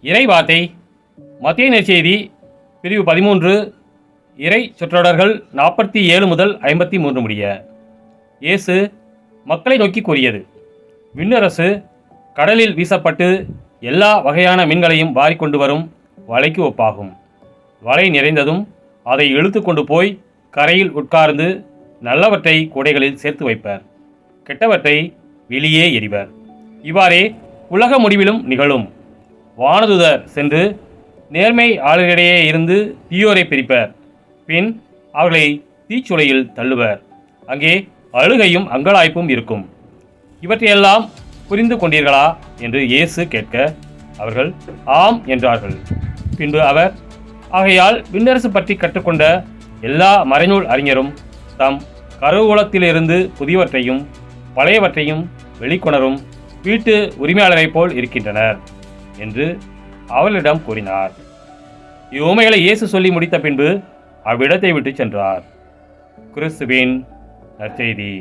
இறைவார்த்தை மத்தேயு நற்செய்தி பிரிவு 13 இறை சொற்றொடர்கள் 47 முதல் 53 முடிய. இயேசு மக்களை நோக்கி கூறியது: விண்ணரசு கடலில் வீசப்பட்டு எல்லா வகையான மீன்களையும் வாரிக்கொண்டு வரும் வலைக்கு ஒப்பாகும். வலை நிறைந்ததும் அதை இழுத்து கொண்டு போய் கரையில் உட்கார்ந்து நல்லவற்றை கூடைகளில் சேர்த்து வைப்பர், கெட்டவற்றை வெளியே எறிவர். இவ்வாறே உலக முடிவிலும் நிகழும். வானதுதர் சென்று நேர்மை ஆளுகளிடையே இருந்து தீயோரை பிரிப்பர். பின் அவர்களை தீச்சுளையில் தள்ளுவர். அங்கே அழுகையும் அங்கலாய்ப்பும் இருக்கும். இவற்றையெல்லாம் புரிந்து கொண்டீர்களா என்று இயேசு கேட்க, அவர்கள் ஆம் என்றார்கள். பின்பு அவர், ஆகையால் விண்ணரசு பற்றி கற்றுக்கொண்ட எல்லா மறைநூல் அறிஞரும் தம் கருவூலத்திலிருந்து புதியவற்றையும் பழையவற்றையும் வெளிக்கொணரும் வீட்டு உரிமையாளரைப் போல் இருக்கின்றனர் என்று அவளிடம் கூறினார். இவ்வுமைகளை இயேசு சொல்லி முடித்த பின்பு அவ்விடத்தை விட்டு சென்றார். கிறிஸ்துவின் நற்செய்தி.